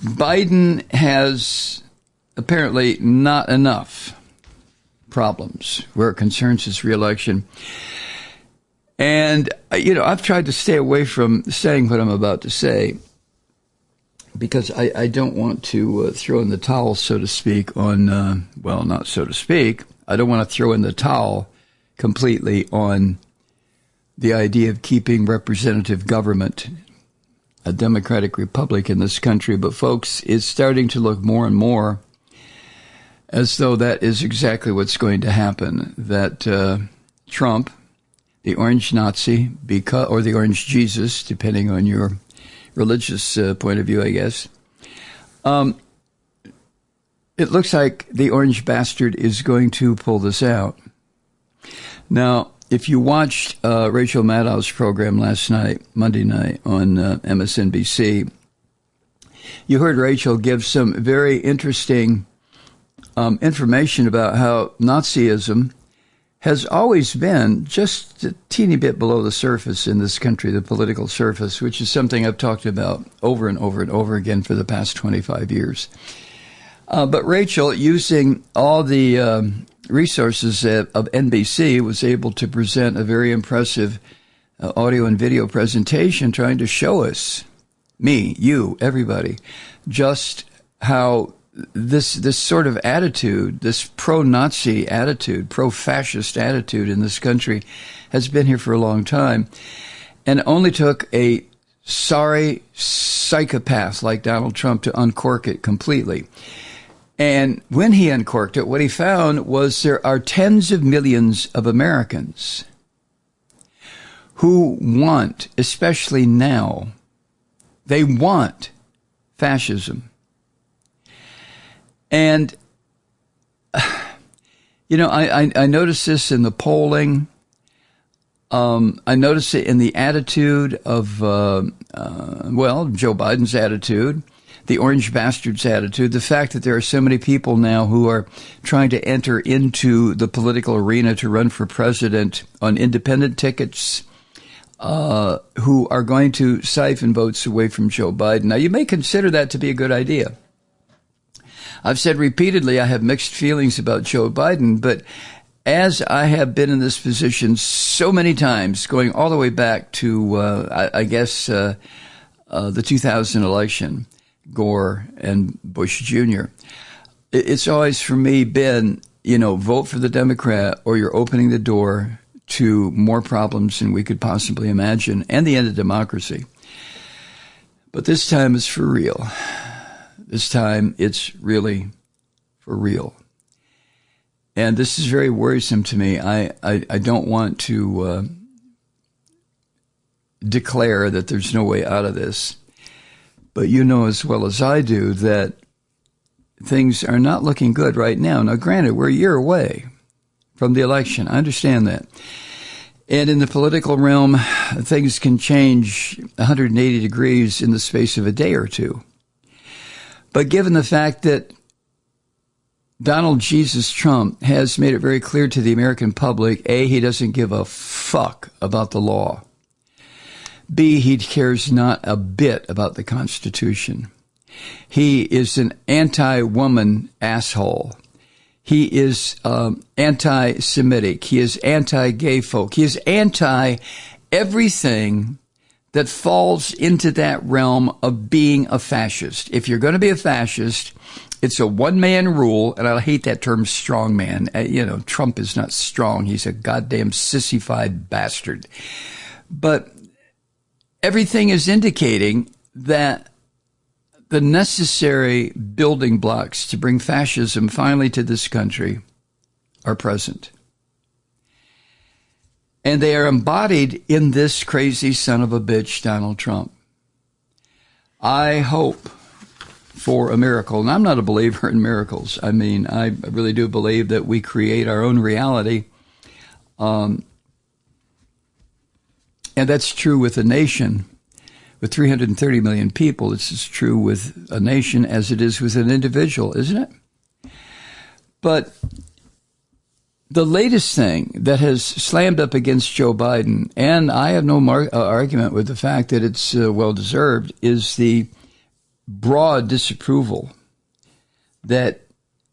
Biden has apparently not enough problems where it concerns his reelection. And, I've tried to stay away from saying what I'm about to say because I don't want to throw in the towel, so to speak, on, not so to speak. I don't want to throw in the towel completely on the idea of keeping representative government, a democratic republic in this country. But, folks, it's starting to look more and more as though that is exactly what's going to happen, that Trump, the orange Nazi, or the orange Jesus, depending on your religious point of view, I guess, it looks like the orange bastard is going to pull this out. Now, if you watched Rachel Maddow's program last night, Monday night, on MSNBC, you heard Rachel give some very interesting information about how Nazism has always been just a teeny bit below the surface in this country, the political surface, which is something I've talked about over and over and over again for the past 25 years. But Rachel, using all the resources of NBC, was able to present a very impressive audio and video presentation trying to show us, me, you, everybody, just how this sort of attitude, this pro-Nazi attitude, pro-fascist attitude in this country has been here for a long time. And it only took a sorry psychopath like Donald Trump to uncork it completely. And when he uncorked it, what he found was there are tens of millions of Americans who want, especially now, they want fascism. And, I noticed this in the polling. I noticed it in the attitude of, Joe Biden's attitude, the orange bastard's attitude, the fact that there are so many people now who are trying to enter into the political arena to run for president on independent tickets, who are going to siphon votes away from Joe Biden. Now, you may consider that to be a good idea. I've said repeatedly I have mixed feelings about Joe Biden, but as I have been in this position so many times, going all the way back to, the 2000 election, Gore and Bush Jr., it's always for me been, vote for the Democrat or you're opening the door to more problems than we could possibly imagine and the end of democracy. But this time it's for real. This time, it's really for real. And this is very worrisome to me. I don't want to declare that there's no way out of this. But you know as well as I do that things are not looking good right now. Now, granted, we're a year away from the election. I understand that. And in the political realm, things can change 180 degrees in the space of a day or two. But given the fact that Donald Jesus Trump has made it very clear to the American public, A, he doesn't give a fuck about the law. B, he cares not a bit about the Constitution. He is an anti-woman asshole. He is anti-Semitic. He is anti-gay folk. He is anti-everything that falls into that realm of being a fascist. If you're going to be a fascist, it's a one-man rule, and I hate that term strong man. Trump is not strong. He's a goddamn sissified bastard. But everything is indicating that the necessary building blocks to bring fascism finally to this country are present. And they are embodied in this crazy son of a bitch, Donald Trump. I hope for a miracle. And I'm not a believer in miracles. I mean, I really do believe that we create our own reality. And that's true with a nation with 330 million people. This is true with a nation as it is with an individual, isn't it? But the latest thing that has slammed up against Joe Biden, and I have no argument with the fact that it's well-deserved, is the broad disapproval that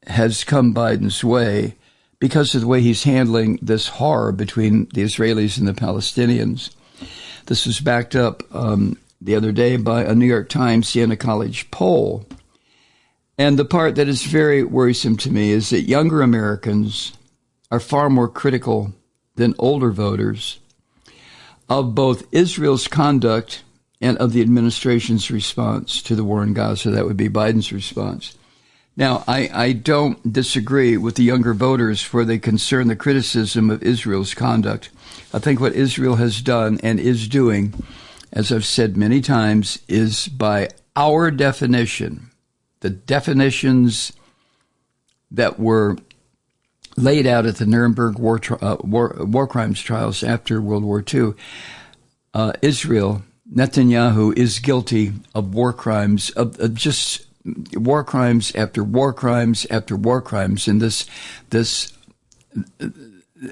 has come Biden's way because of the way he's handling this horror between the Israelis and the Palestinians. This was backed up the other day by a New York Times Siena College poll. And the part that is very worrisome to me is that younger Americans are far more critical than older voters of both Israel's conduct and of the administration's response to the war in Gaza. That would be Biden's response. Now, I don't disagree with the younger voters where they concern the criticism of Israel's conduct. I think what Israel has done and is doing, as I've said many times, is by our definition, the definitions that were laid out at the Nuremberg war crimes trials after World War II, Israel, Netanyahu, is guilty of war crimes, of just war crimes after war crimes after war crimes, and this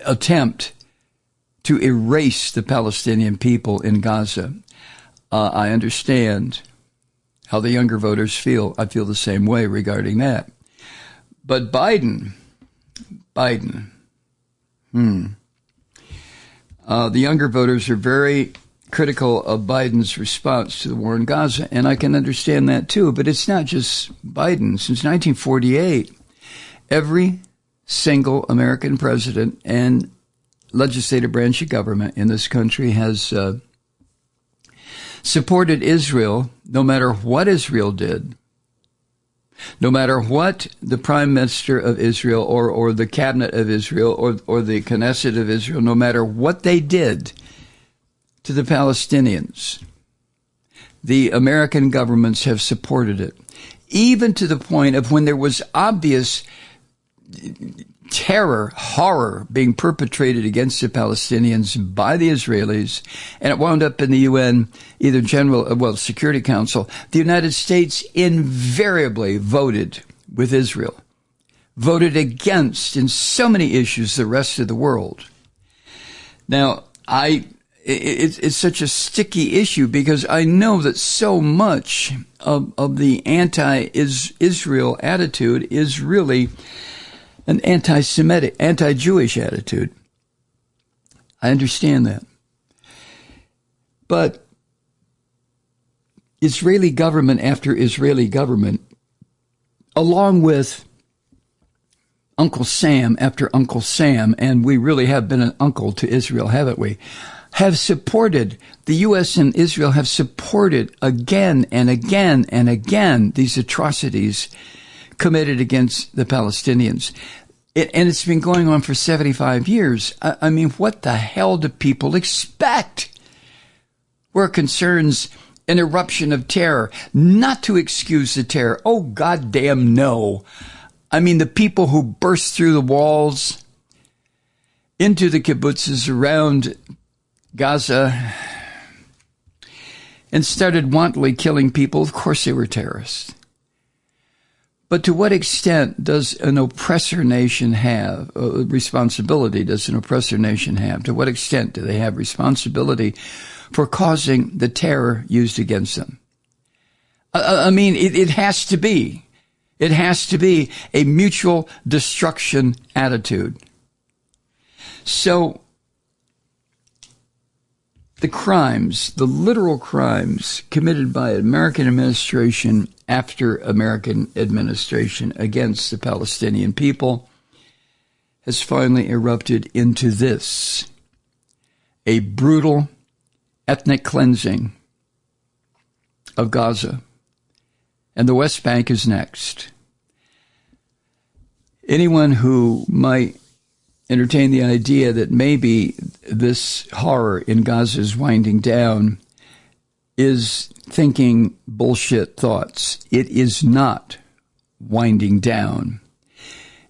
attempt to erase the Palestinian people in Gaza. I understand how the younger voters feel. I feel the same way regarding that. But Biden, the younger voters are very critical of Biden's response to the war in Gaza, and I can understand that too. But it's not just Biden. Since 1948, every single American president and legislative branch of government in this country has supported Israel, no matter what Israel did, no matter what the prime minister of Israel or the cabinet of Israel or the Knesset of Israel, no matter what they did to the Palestinians, the American governments have supported it, even to the point of when there was obvious terror, horror being perpetrated against the Palestinians by the Israelis, and it wound up in the UN, Security Council. The United States invariably voted with Israel, voted against in so many issues the rest of the world. Now, it's such a sticky issue because I know that so much of the anti-Israel attitude is really an anti-Semitic, anti-Jewish attitude. I understand that. But Israeli government after Israeli government, along with Uncle Sam after Uncle Sam, and we really have been an uncle to Israel, haven't we, have supported, the U.S. and Israel have supported again and again and again these atrocities committed against the Palestinians. And it's been going on for 75 years. I mean, what the hell do people expect? Where it concerns an eruption of terror, not to excuse the terror. Oh, goddamn no. I mean, the people who burst through the walls into the kibbutzes around Gaza and started wantonly killing people, of course they were terrorists. But to what extent does an oppressor nation have responsibility? Does an oppressor nation have? To what extent do they have responsibility for causing the terror used against them? I mean, it has to be. It has to be a mutual destruction attitude. So the crimes, the literal crimes committed by American administration after American administration against the Palestinian people has finally erupted into this, a brutal ethnic cleansing of Gaza. And the West Bank is next. Anyone who might entertain the idea that maybe this horror in Gaza is winding down is thinking bullshit thoughts. It is not winding down.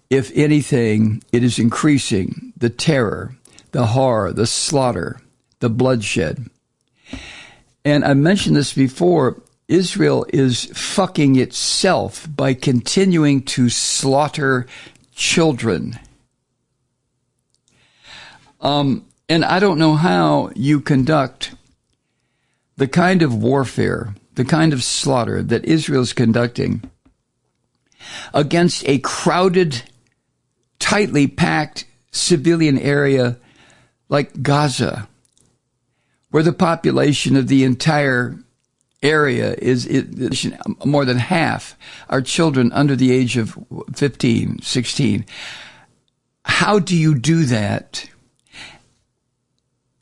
If anything, it is increasing the terror, the horror, the slaughter, the bloodshed. And I mentioned this before, Israel is fucking itself by continuing to slaughter children. And I don't know how you conduct the kind of warfare the kind of slaughter that Israel is conducting against a crowded, tightly packed civilian area like Gaza, where the population of the entire area is more than half are children under the age of 15, 16. How do you do that?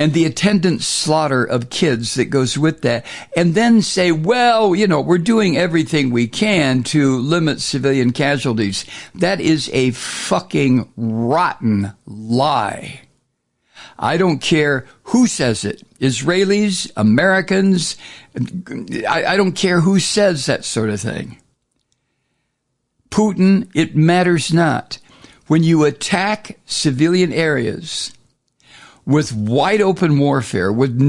And the attendant slaughter of kids that goes with that, and then say, well, we're doing everything we can to limit civilian casualties. That is a fucking rotten lie. I don't care who says it. Israelis, Americans, I don't care who says that sort of thing. Putin, it matters not. When you attack civilian areas with wide open warfare, with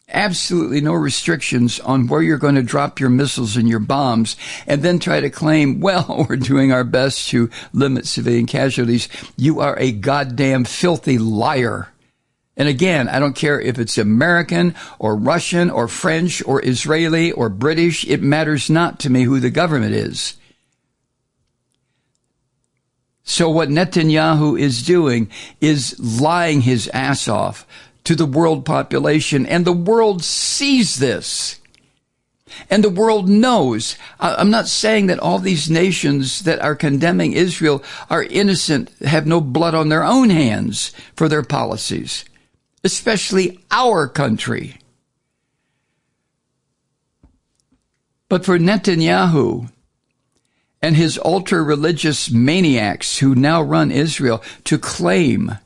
absolutely no restrictions on where you're going to drop your missiles and your bombs, and then try to claim, well, we're doing our best to limit civilian casualties, you are a goddamn filthy liar. And again, I don't care if it's American or Russian or French or Israeli or British. It matters not to me who the government is. So what Netanyahu is doing is lying his ass off to the world population, and the world sees this. And the world knows. I'm not saying that all these nations that are condemning Israel are innocent, have no blood on their own hands for their policies, especially our country. But for Netanyahu and his ultra-religious maniacs who now run Israel to claim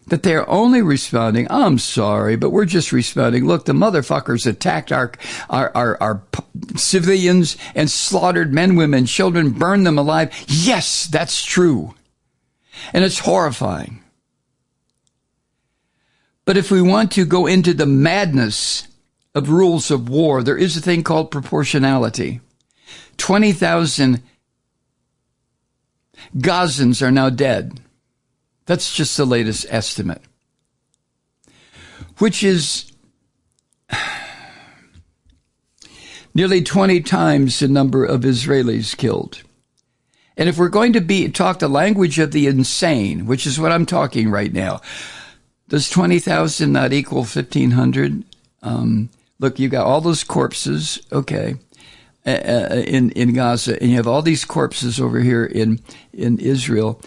that they're only responding, I'm sorry, but we're just responding. Look, the motherfuckers attacked our civilians and slaughtered men, women, children, burned them alive. Yes, that's true. And it's horrifying. But if we want to go into the madness of rules of war, there is a thing called proportionality. 20,000 Gazans are now dead. That's just the latest estimate, which is nearly 20 times the number of Israelis killed. And if we're going to talk the language of the insane, which is what I'm talking right now, does 20,000 not equal 1,500? Look, you got all those corpses, okay, in Gaza, and you have all these corpses over here in Israel.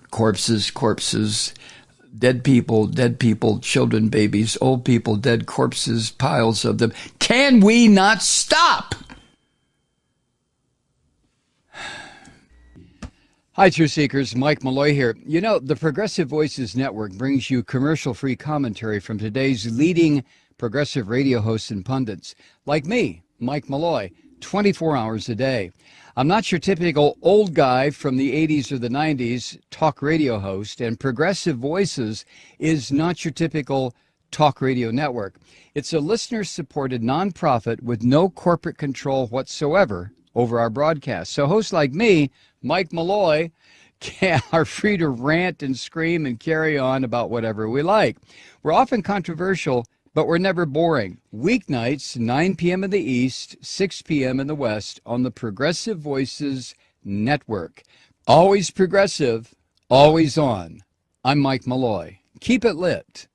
Corpses, dead people, children, babies, old people, dead corpses, piles of them. Can we not stop? Hi, Truth Seekers. Mike Malloy here. The Progressive Voices Network brings you commercial-free commentary from today's leading progressive radio hosts and pundits, like me, Mike Malloy, 24 hours a day. I'm not your typical old guy from the 80s or the 90s talk radio host, and Progressive Voices is not your typical talk radio network. It's a listener-supported nonprofit with no corporate control whatsoever over our broadcast. So hosts like me, Mike Malloy, are free to rant and scream and carry on about whatever we like. We're often controversial, but we're never boring. Weeknights, 9 p.m. in the East, 6 p.m. in the West on the Progressive Voices Network. Always progressive, always on. I'm Mike Malloy. Keep it lit.